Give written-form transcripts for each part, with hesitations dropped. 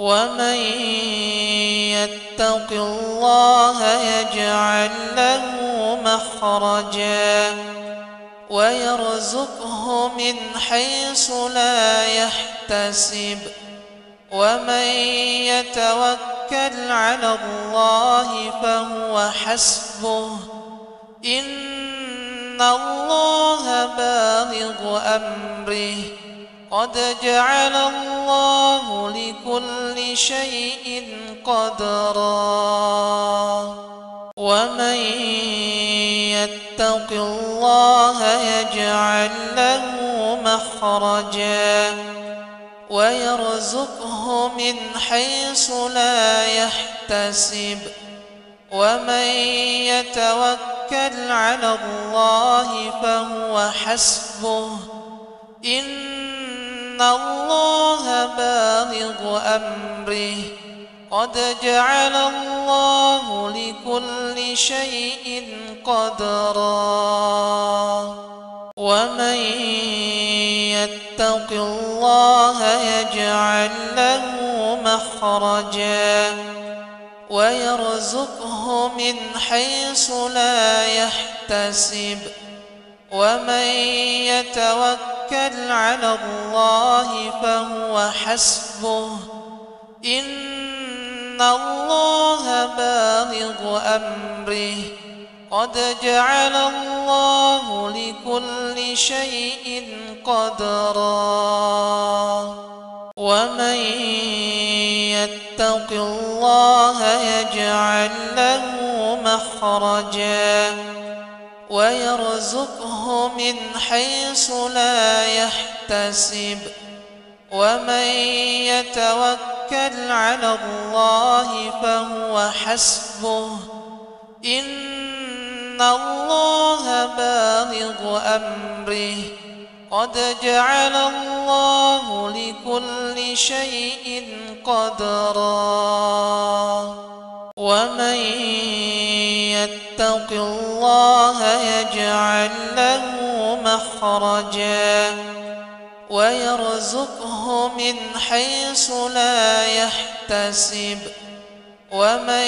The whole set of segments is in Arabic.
ومن يتق الله يجعل له مخرجا ويرزقه من حيث لا يحتسب ومن يتوكل على الله فهو حسبه إن الله بالغ أمره قد جعل الله لكل شيء قدرا ومن يتق الله يجعل له مخرجا ويرزقه من حيث لا يحتسب ومن يتوكل على الله فهو حسبه إن الله بالغ أمره قد جعل الله لكل شيء قدرا ومن يتق الله يجعل له مخرجا ويرزقه من حيث لا يحتسب ومن يتوكل على الله فهو حسبه إن الله بالغ أمره قد جعل الله لكل شيء قدرا ومن يتق الله يجعل له مخرجا ويرزقه من حيث لا يحتسب ومن يتوكل على الله فهو حسبه إن الله بالغ أمره قد جعل الله لكل شيء قدرا ومن يتق الله يجعل له مخرجا ويرزقه من حيث لا يحتسب ومن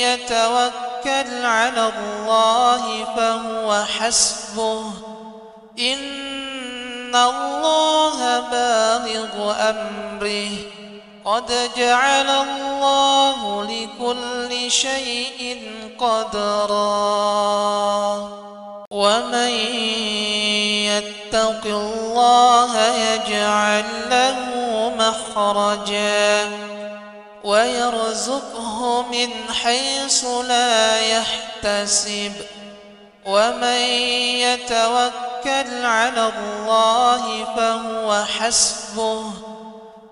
يتوكل على الله فهو حسبه إن الله بالغ أمره قد جعل الله لكل شيء قدرا ومن يتق الله يجعل له مخرجا ويرزقه من حيث لا يحتسب ومن يتوكل على الله فهو حسبه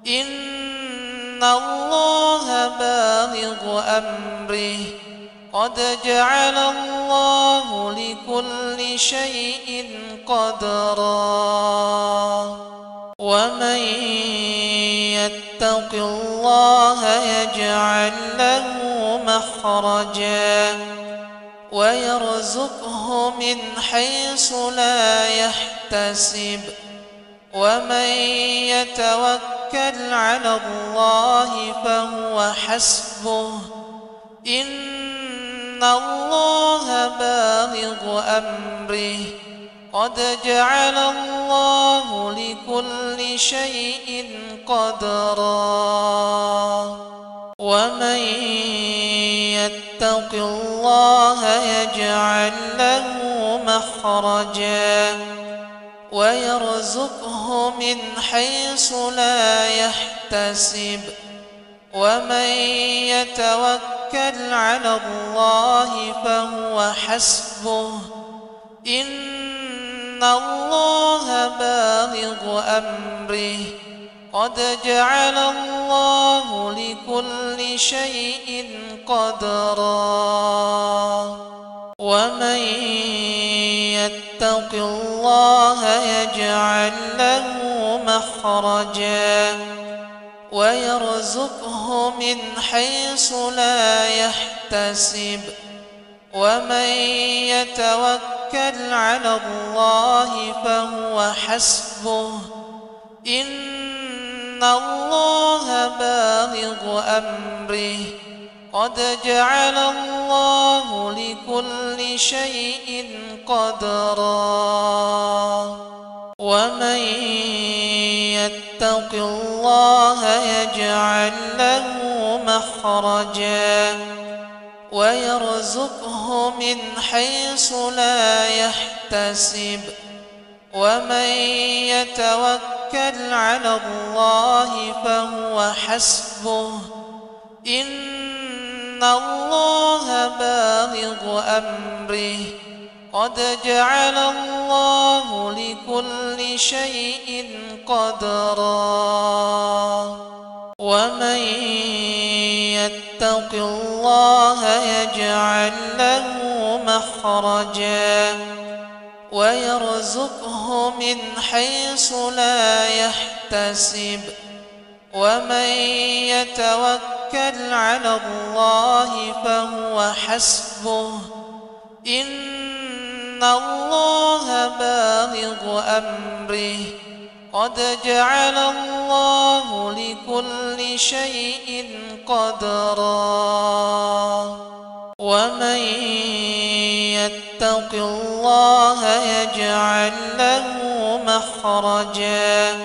إن الله بالغ أمره قد جعل الله لكل شيء قدرا ومن يتق الله يجعل له مخرجا ويرزقه من حيث لا يحتسب ومن يتوكل على الله فهو حسبه إن الله بالغ أمره قد جعل الله لكل شيء قدرا ومن يتق الله يجعل له مخرجا ويرزقه من حيث لا يحتسب ومن يتوكل على الله فهو حسبه إن الله بالغ أمره قد جعل الله لكل شيء قدرا ومن يتق الله يجعل له مخرجا ويرزقه من حيث لا يحتسب ومن يتوكل على الله فهو حسبه إن الله بالغ أمره قد جعل الله لكل شيء قدرا ومن يتق الله يجعل له مخرجا ويرزقه من حيث لا يحتسب ومن يتوكل على الله فهو حسبه إن الله بالغ أمره قد جعل الله لكل شيء قدرا ومن يتق الله يجعل له مخرجا ويرزقه من حيث لا يحتسب ومن يتوكل على الله فهو حسبه إن الله بالغ أمره قد جعل الله لكل شيء قدرا ومن يتق الله يجعل له مخرجا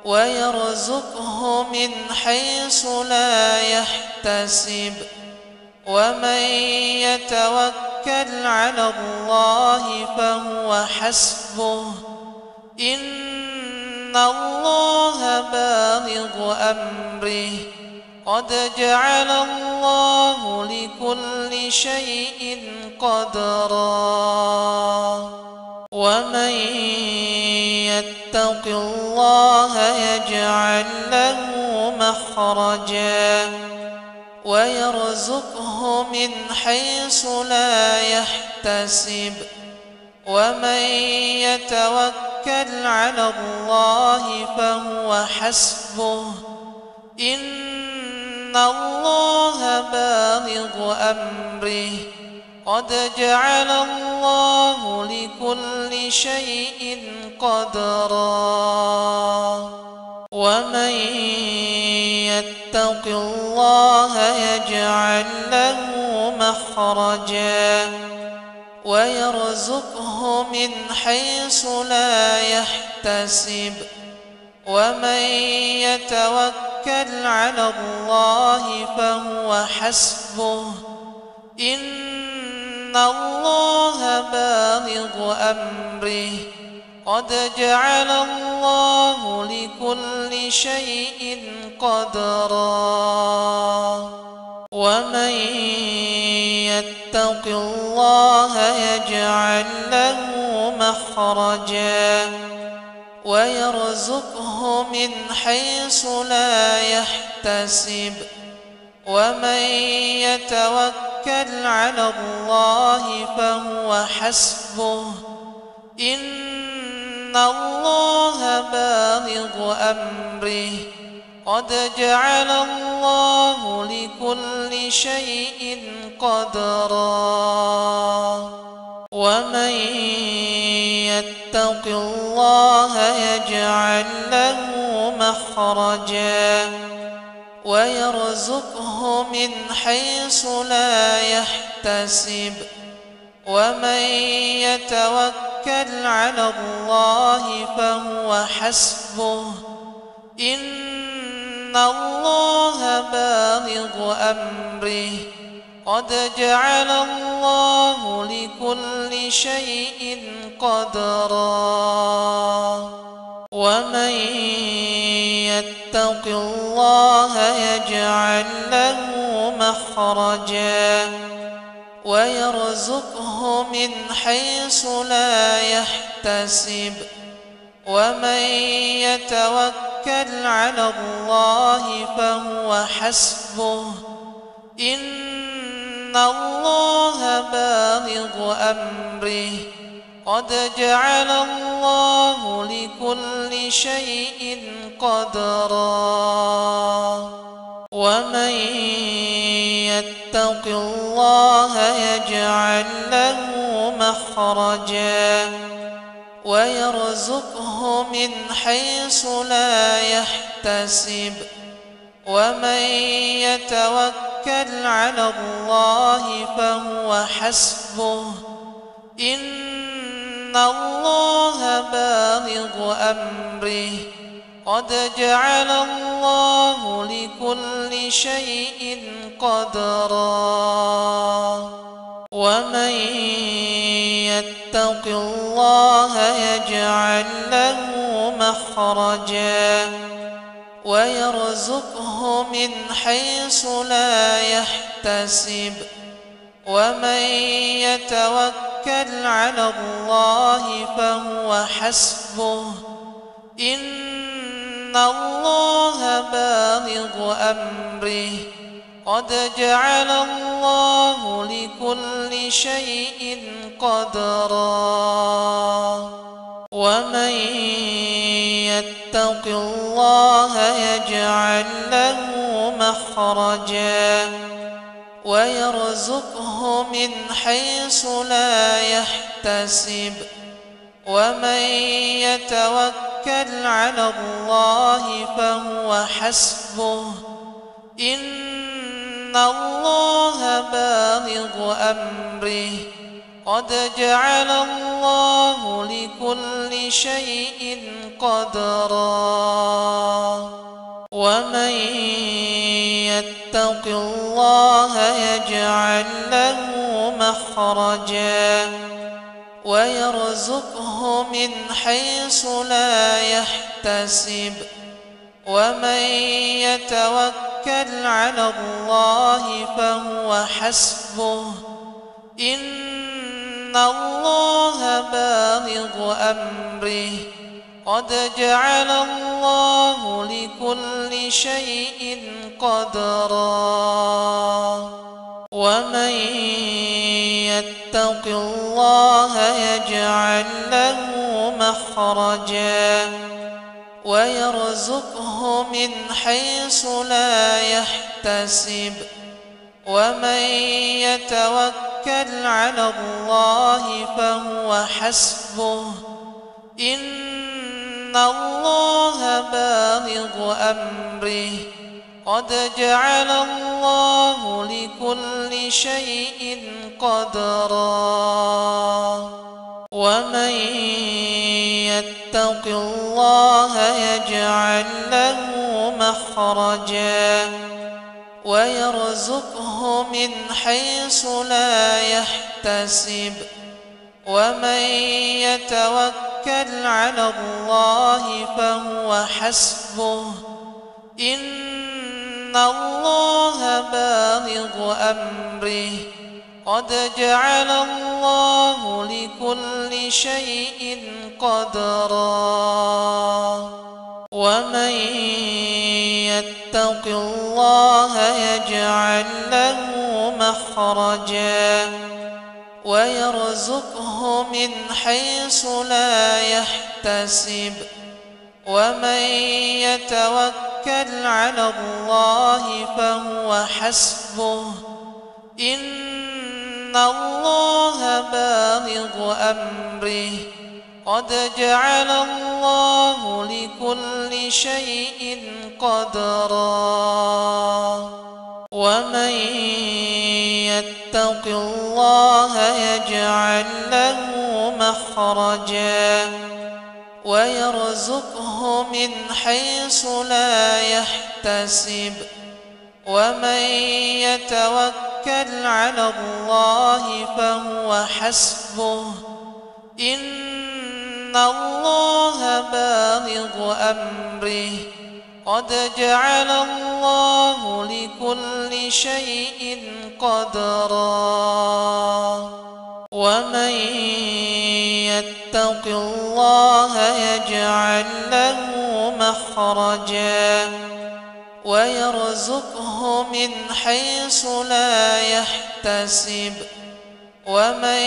ويرزقه من حيث لا يحتسب ومن يتوكل على الله فهو حسبه إن الله بالغ أمره قد جعل الله لكل شيء قدرا ومن يتق الله يجعل له مخرجا ويرزقه من حيث لا يحتسب ومن يتوكل على الله فهو حسبه إن الله بالغ أمره قد جعل الله لكل شيء قدرا ومن يتق الله يجعل له مخرجا ويرزقه من حيث لا يحتسب ومن يتوكل على الله فهو حسبه إن الله بالغ أمره قد جعل الله لكل شيء قدرا ومن يتق الله يجعل له مخرجا ويرزقه من حيث لا يحتسب ومن يتوكل على الله فهو حسبه إن الله بالغ أمره قد جعل الله لكل شيء قدرا ومن يتق الله يجعل له مخرجا ويرزقه من حيث لا يحتسب ومن يتوكل على الله فهو حسبه إن الله بالغ أمره قد جعل الله لكل شيء قدرا ومن يتق الله يجعل له مخرجا ويرزقه من حيث لا يحتسب ومن يتوكل على الله فهو حسبه إن الله بالغ أمره قد جعل الله لكل شيء قدرا ومن يتق الله يجعل له مخرجا ويرزقه من حيث لا يحتسب ومن يتوكل على الله فهو حسبه إن الله بالغ أمره قد جعل الله لكل شيء قدرا ومن يتق الله يجعل له مخرجا ويرزقه من حيث لا يحتسب ومن يتوكل على الله فهو حسبه إن الله بالغ أمره قد جعل الله لكل شيء قدرا ومن يتق الله يجعل له مخرجا ويرزقه من حيث لا يحتسب ومن يتوكل على الله فهو حسبه إن الله بالغ أمره قد جعل الله لكل شيء قدرا ومن يتق الله يجعل له مخرجا ويرزقه من حيث لا يحتسب ومن يتوكل على الله فهو حسبه إن الله بالغ أمره قد جعل الله لكل شيء قدرا ومن يتق الله يجعل له مخرجا ويرزقه من حيث لا يحتسب ومن يتوكل على الله فهو حسبه إن الله بالغ أمره قد جعل الله لكل شيء قدرا ومن يتق الله يجعل له مخرجا ويرزقه من حيث لا يحتسب ومن يتوكل على الله فهو حسبه إن الله بالغ أمره قد جعل الله لكل شيء قدرا ومن يتق الله يجعل له مخرجا ويرزقه من حيث لا يحتسب ومن يتوكل على الله فهو حسبه إن الله بالغ أمره قد جعل الله لكل شيء قدرا ومن يتق الله يجعل له مخرجا ويرزقه من حيث لا يحتسب ومن يتوكل على الله فهو حسبه إن الله بالغ أمره قد جعل الله لكل شيء قدرا ومن يتق الله يجعل له مخرجا ويرزقه من حيث لا يحتسب ومن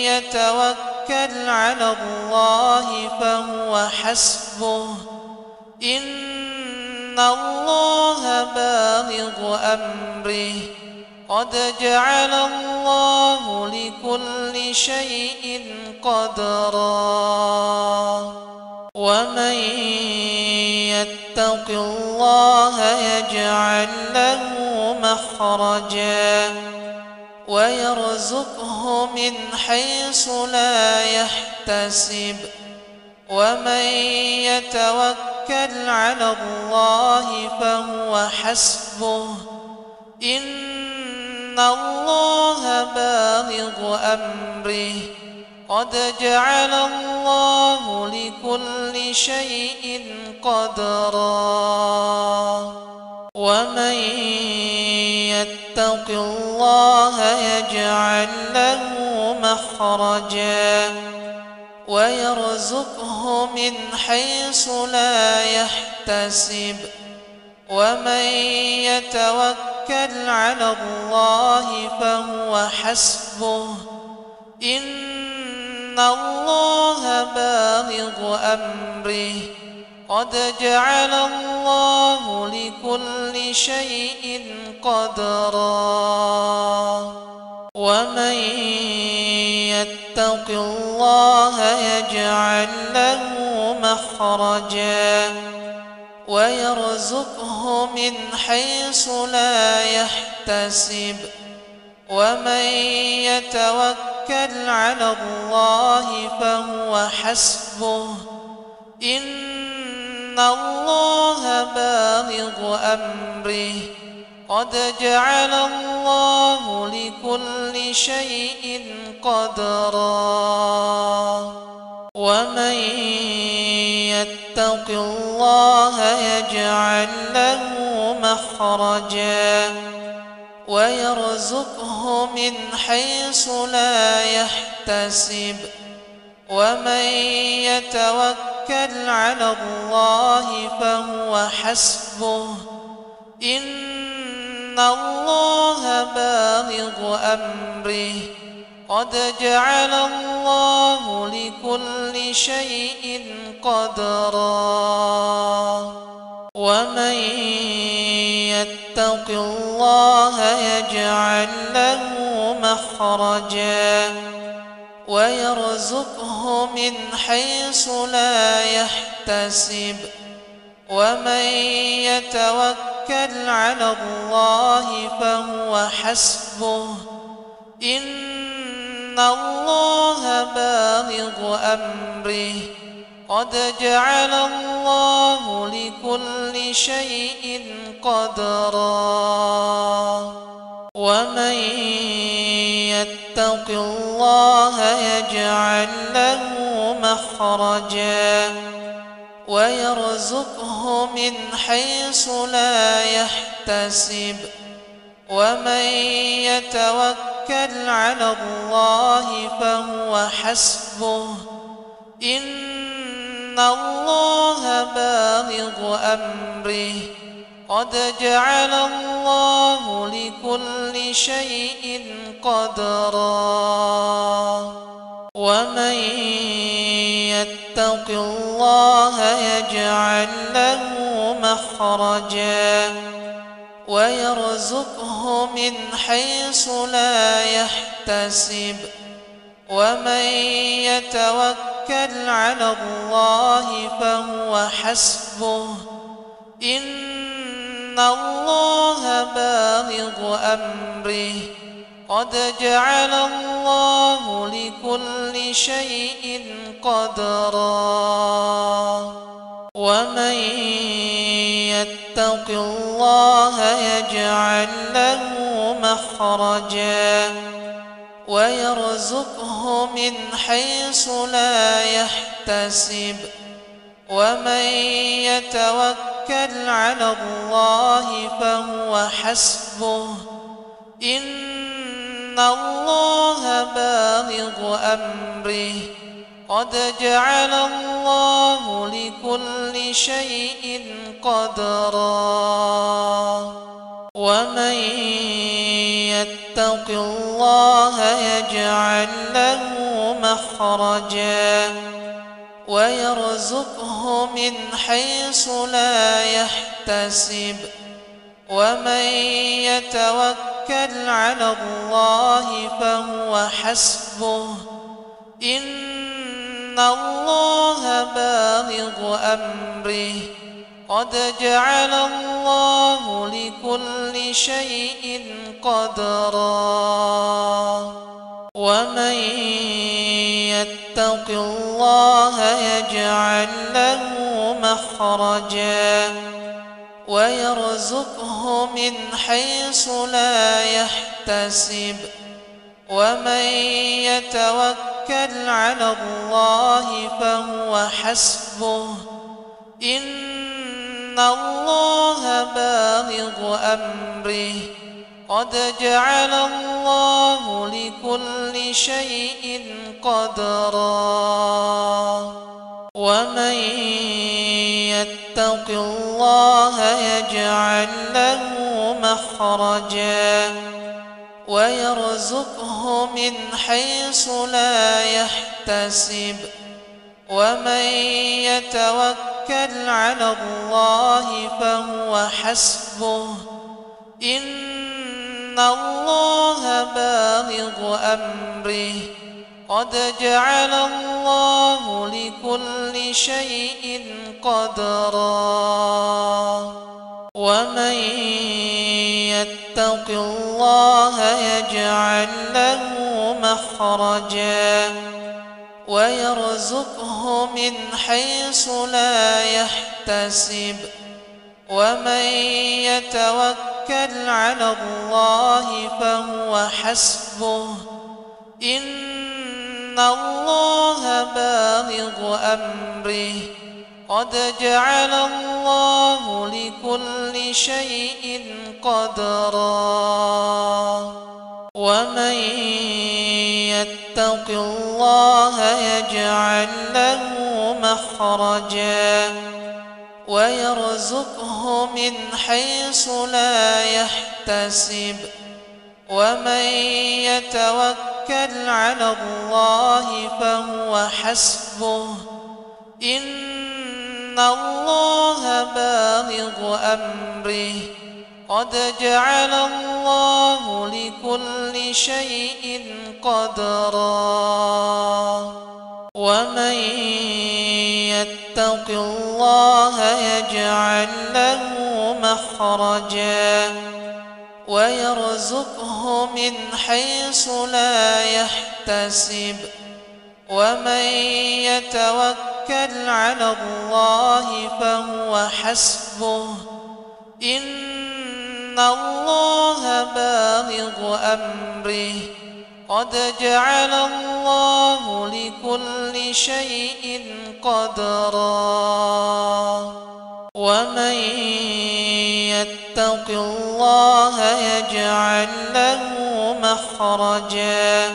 يتوكل على الله فهو حسبه إن الله بالغ أمره قد جعل الله لكل شيء قدرا ومن يتق الله يجعل له مخرجا ويرزقه من حيث لا يحتسب ومن يتوكل على الله فهو حسبه إن الله بالغ أمره قد جعل الله لكل شيء قدرا ومن يتق الله يجعل له مخرجا ويرزقه من حيث لا يحتسب ومن يتوكل على الله فهو حسبه إن الله بالغ أمره قد جعل الله لكل شيء قدرا ومن يتق الله يجعل له مخرجا ويرزقه من حيث لا يحتسب ومن يتوكل على الله فهو حسبه إن الله بالغ أمره قد جعل الله لكل شيء قدرا ومن يتق الله يجعل له مخرجا ويرزقه من حيث لا يحتسب ومن يتوكل على الله فهو حسبه إن الله بالغ أمره قد جعل الله لكل شيء قدرا ومن يتق الله يجعل له مخرجا ويرزقه من حيث لا يحتسب ومن يتوكل على الله فهو حسبه إن الله بالغ أمره قد جعل الله لكل شيء قدرا ومن يتق الله يجعل له مخرجا ويرزقه من حيث لا يحتسب ومن يتوكل على الله فهو حسبه إن الله بالغ أمره قد جعل الله لكل شيء قدرا ومن يتق الله يجعل له مخرجا ويرزقه من حيث لا يحتسب ومن يتوكل على الله فهو حسبه إن الله بالغ أمره قد جعل الله لكل شيء قدرا ومن يتق الله يجعل له مخرجا ويرزقه من حيث لا يحتسب ومن يتوكل على الله فهو حسبه إن الله بالغ أمره قد جعل الله لكل شيء قدرا ومن يتق الله يجعل له مخرجا ويرزقه من حيث لا يحتسب ومن يتوكل على الله فهو حسبه إن الله بالغ أمره قد جعل الله لكل شيء قدرا ومن يتق الله يجعل له مخرجا ويرزقه من حيث لا يحتسب ومن يتوكل على الله فهو حسبه إن الله بالغ أمره قد جعل الله لكل شيء قدرا ومن يتق الله يجعل له مخرجا ويرزقه من حيث لا يحتسب ومن يتوكل على الله فهو حسبه إن الله بالغ أمره قد جعل الله لكل شيء قدرا ومن يتق الله يجعل له مخرجا ويرزقه من حيث لا يحتسب ومن يتوكل على الله فهو حسبه إن الله بالغ أمره قد جعل الله لكل شيء قدرا ومن يتق الله يجعل له مخرجا ويرزقه من حيث لا يحتسب ومن يتوكل على الله فهو حسبه إن الله بالغ أمره قد جعل الله لكل شيء قدرا ومن يتق الله يجعل له مخرجا ويرزقه من حيث لا يحتسب ومن يتوكل على الله فهو حسبه إن الله بالغ أمره قد جعل الله لكل شيء قدرا ومن يتق الله يجعل له مخرجا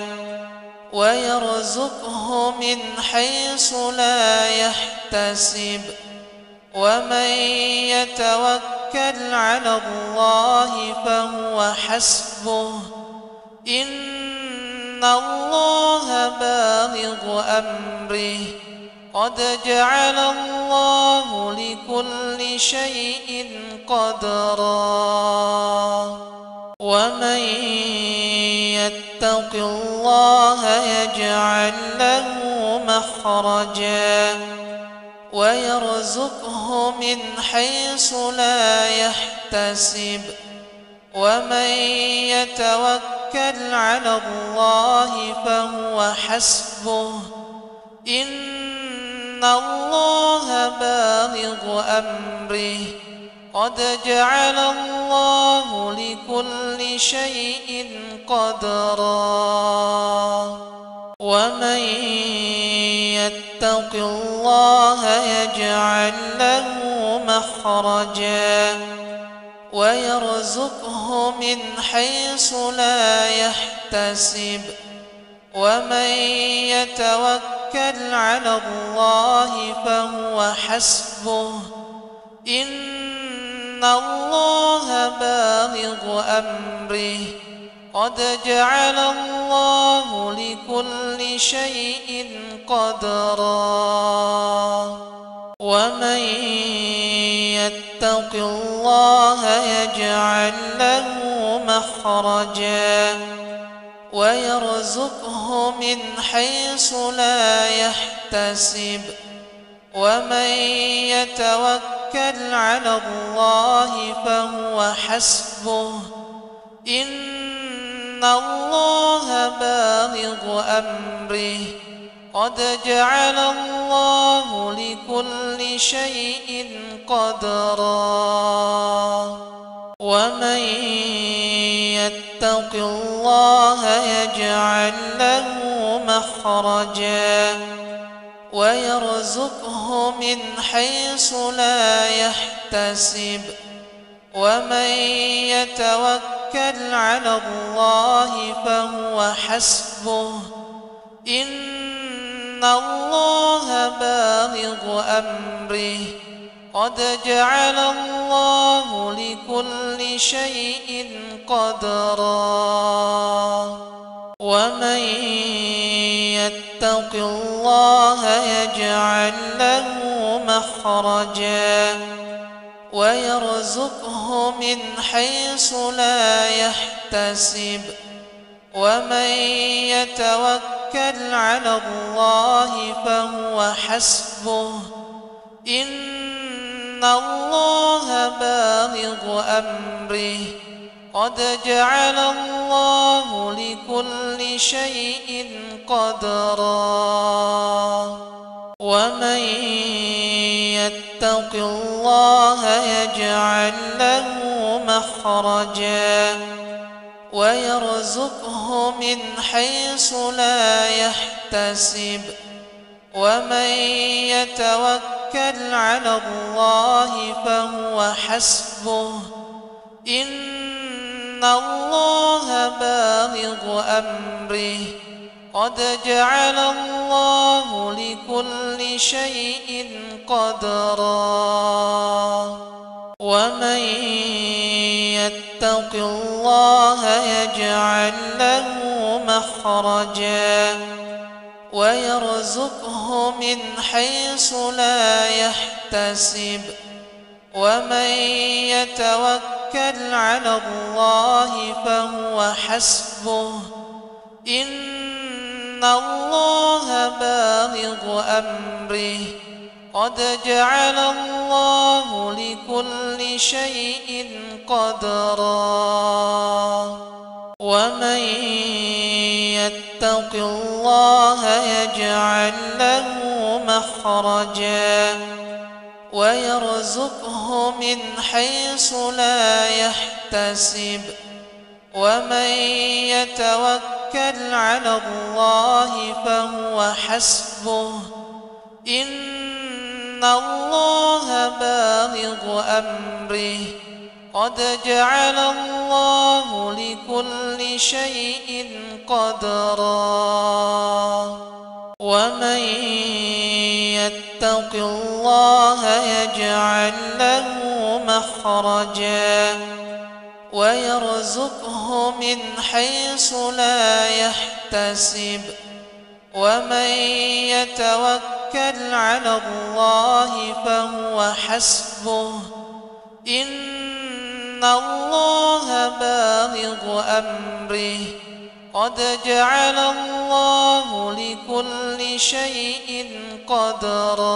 ويرزقه من حيث لا يحتسب ومن يتوكل على الله فهو حسبه إن الله بالغ أمره قد جعل الله لكل شيء قدرا ومن يتق الله يجعل له مخرجا ويرزقه من حيث لا يحتسب ومن يتوكل على الله فهو حسبه إن الله بالغ أمره قد جعل الله لكل شيء قدرا ومن يتق الله يجعل له مخرجا ويرزقه من حيث لا يحتسب ومن يتوكل على الله فهو حسبه إن الله بالغ أمره قد جعل الله لكل شيء قدرا ومن يتق الله يجعل له مخرجا ويرزقه من حيث لا يحتسب ومن يتوكل على الله فهو حسبه إن الله بالغ أمره قد جعل الله لكل شيء قدرا ومن يتق الله يجعل له مخرجا ويرزقه من حيث لا يحتسب ومن يتوكل على الله فهو حسبه إن الله بالغ أمره قد جعل الله لكل شيء قدرا ومن يتق الله يجعل له مخرجا ويرزقه من حيث لا يحتسب ومن يتوكل على الله فهو حسبه إن الله بالغ أمره قد جعل الله لكل شيء قدرا ومن يتق الله يجعل له مخرجا ويرزقه من حيث لا يحتسب ومن يتوكل على الله فهو حسبه إن الله بالغ أمره قد جعل الله لكل شيء قدرا ومن يتق الله يجعل له مخرجا ويرزقه من حيث لا يحتسب ومن يتوكل على الله فهو حسبه إن الله بالغ أمره قد جعل الله لكل شيء قدرا ومن يتق الله يجعل له مخرجا ويرزقه من حيث لا يحتسب ومن يتوكل على الله فهو حسبه إن الله بالغ أمره قد جعل الله لكل شيء قدرا ومن يتق الله يجعل له مخرجا ويرزقه من حيث لا يحتسب ومن يتوكل على الله فهو حسبه إن الله بالغ أمره قد جعل الله لكل شيء قدرا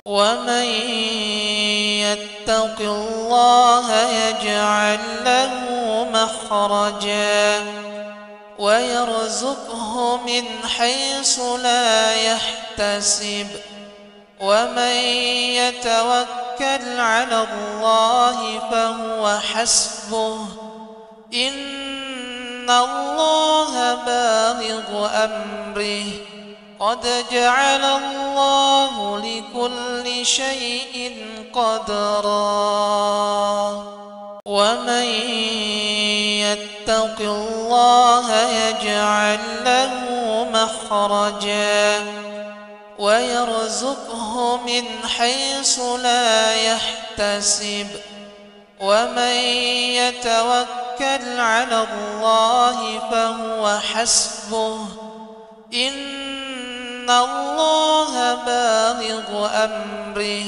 ومن يتق الله يجعل له مخرجا ويرزقه من حيث لا يحتسب ومن يتوكل على الله فهو حسبه إن الله بالغ أمره قد جعل الله لكل شيء قدرا ومن يتق الله يجعل له مخرجا ويرزقه من حيث لا يحتسب ومن يتوكل على الله فهو حسبه إن الله بالغ أمره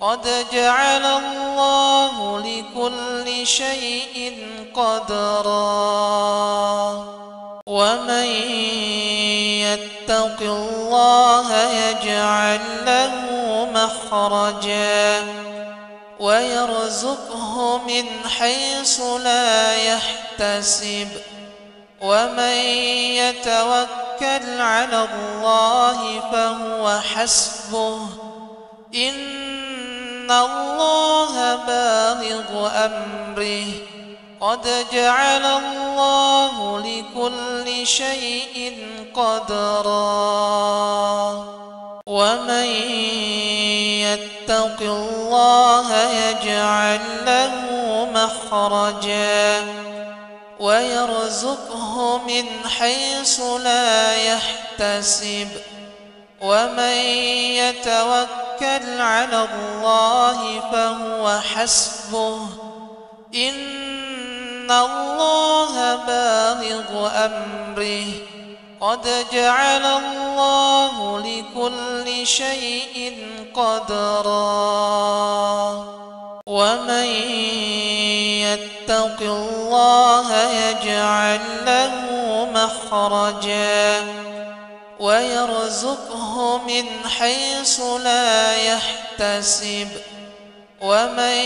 قد جعل الله لكل شيء قدرا ومن يتق الله يجعل له مخرجا ويرزقه من حيث لا يحتسب ومن يتوكل على الله فهو حسبه إن الله بالغ أمره قد جعل الله لكل شيء قدرا ومن يتق الله يجعل له مخرجا ويرزقه من حيث لا يحتسب ومن يتوكل على الله فهو حسبه إن الله بالغ أمره قد جعل الله لكل شيء قدرا ومن يتق الله يجعل له مخرجا ويرزقه من حيث لا يحتسب ومن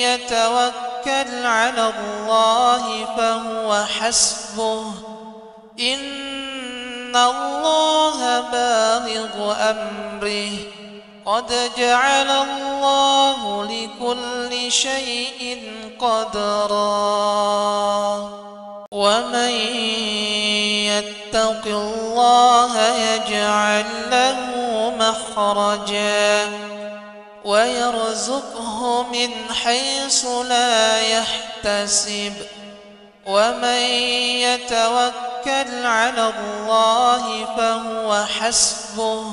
يتوكل على الله فهو حسبه إن الله بالغ أمره قد جعل الله لكل شيء قدرا ومن يتق الله يجعل له مخرجا ويرزقه من حيث لا يحتسب ومن يتوكل على الله فهو حسبه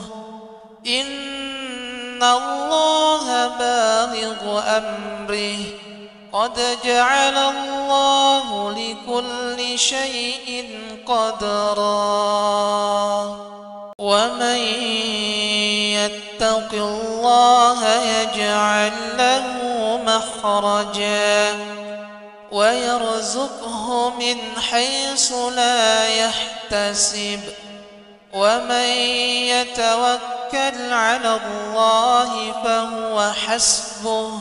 إن الله بالغ أمره قد جعل الله لكل شيء قدرا ومن يتق الله يجعل له مخرجا ويرزقه من حيث لا يحتسب ومن يتوكل على الله فهو حسبه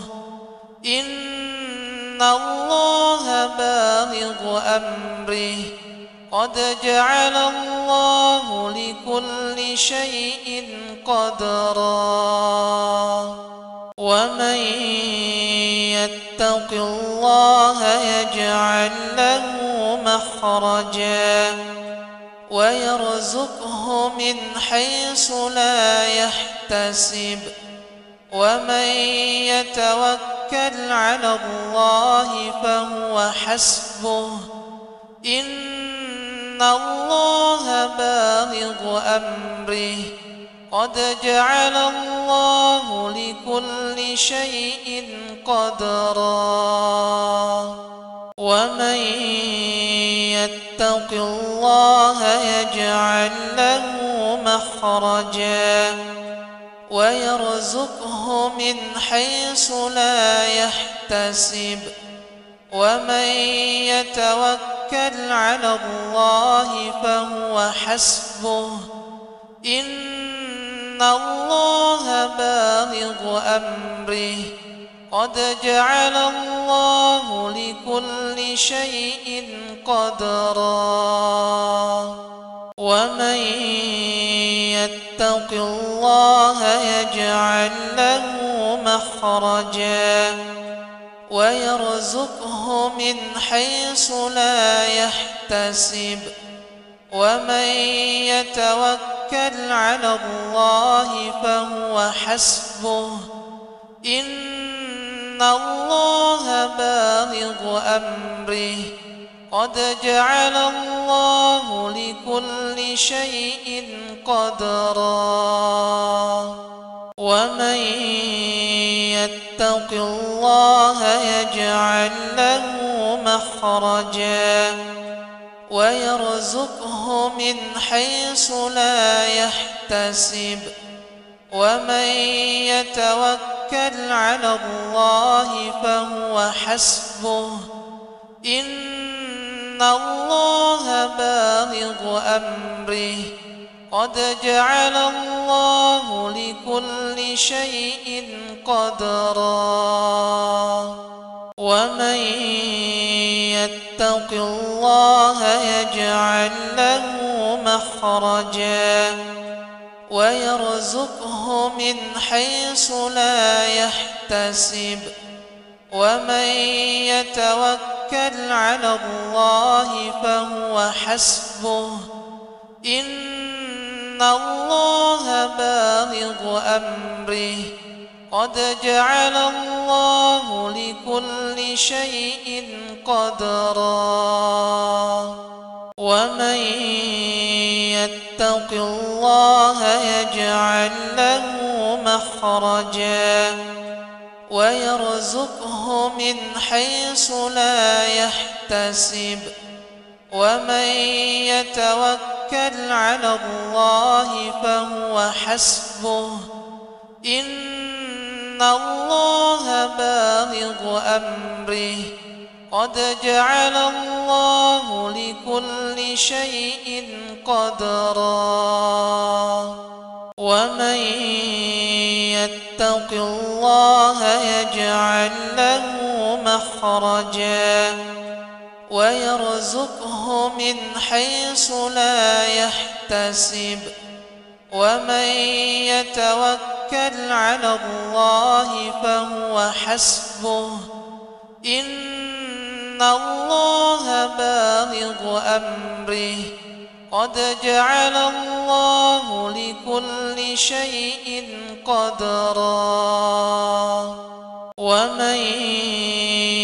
إن الله بالغ أمره قد جعل الله لكل شيء قدرا ومن يتق الله يجعل له مخرجا ويرزقه من حيث لا يحتسب ومن يتوكل على الله فهو حسبه إن الله بالغ أمره قد جعل الله لكل شيء قدرا ومن يتق الله يجعل له مخرجا ويرزقه من حيث لا يحتسب ومن يتوكل على الله فهو حسبه إن الله بالغ أمره قد جعل الله لكل شيء قدرا ومن يتق الله يجعل له مخرجا ويرزقه من حيث لا يحتسب ومن يتوكل على الله فهو حسبه إن الله بالغ أمره قد جعل الله لكل شيء قدرا ومن يتق الله يجعل له مخرجا ويرزقه من حيث لا يحتسب ومن يتوكل على الله فهو حسبه إن الله بالغ أمره قد جعل الله لكل شيء قدرا ومن يتق الله يجعل له مخرجا ويرزقه من حيث لا يحتسب ومن يتوكل على الله فهو حسبه إن الله بالغ أمره قد جعل الله لكل شيء قدرا ومن يتق الله يجعل له مخرجا ويرزقه من حيث لا يحتسب ومن يتوكل على الله فهو حسبه إن الله بالغ أمره قد جعل الله لكل شيء قدرا ومن يتق الله يجعل له مخرجا ويرزقه من حيث لا يحتسب ومن يتوكل على الله فهو حسبه إن الله بالغ أمره قد جعل الله لكل شيء قدرا ومن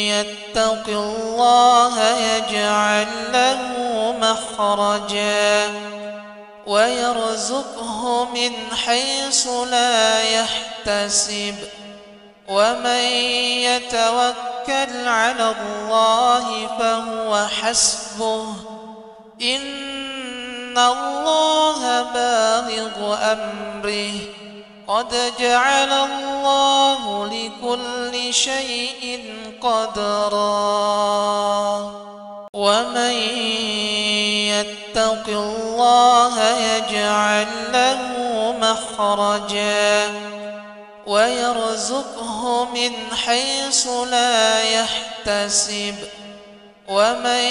يتق الله يجعل له مخرجا ويرزقه من حيث لا يحتسب ومن يتوكل على الله فهو حسبه إن الله بالغ أمره قد جعل الله لكل شيء قدرا ومن يتق الله يجعل له مخرجا ويرزقه من حيث لا يحتسب ومن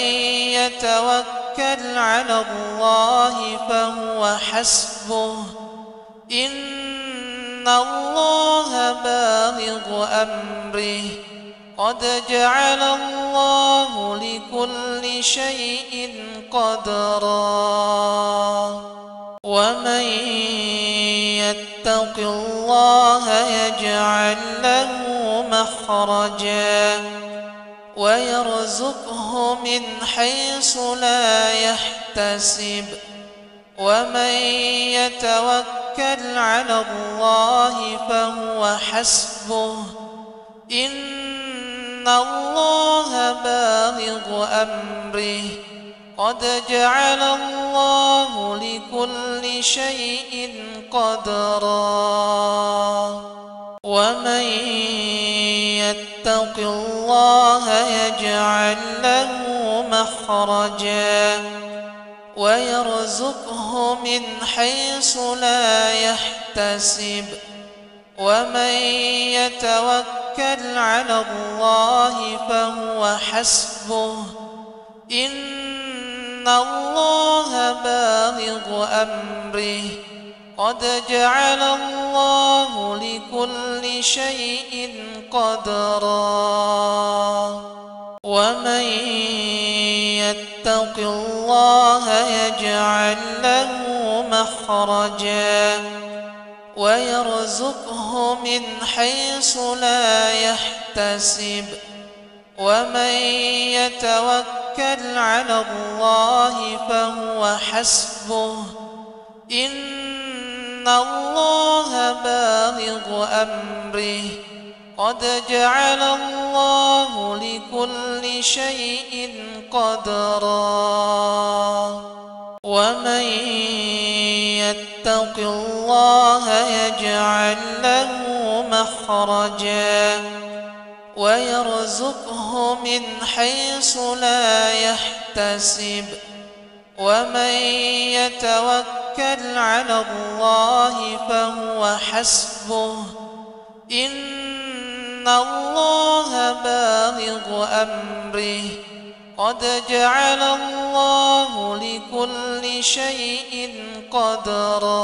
يتوكل على الله فهو حسبه إن الله بالغ أمره قد جعل الله لكل شيء قدرا ومن يتق الله يجعل له مخرجا ويرزقه من حيث لا يحتسب ومن يتوكل على الله فهو حسبه إن الله بالغ أمره قد جعل الله لكل شيء قدرا ومن يتق الله يجعل له مخرجا ويرزقه من حيث لا يحتسب ومن يتوكل على الله فهو حسبه إن الله بالغ أمره قد جعل الله لكل شيء قدرا ومن يتق الله يجعل له مخرجا ويرزقه من حيث لا يحتسب ومن يتوكل على الله فهو حسبه إن الله بالغ أمره قد جعل الله لكل شيء قدرا ومن يتق الله يجعل له مخرجا ويرزقه من حيث لا يحتسب ومن يتوكل على الله فهو حسبه إن الله بالغ أمره قد جعل الله لكل شيء قدرا.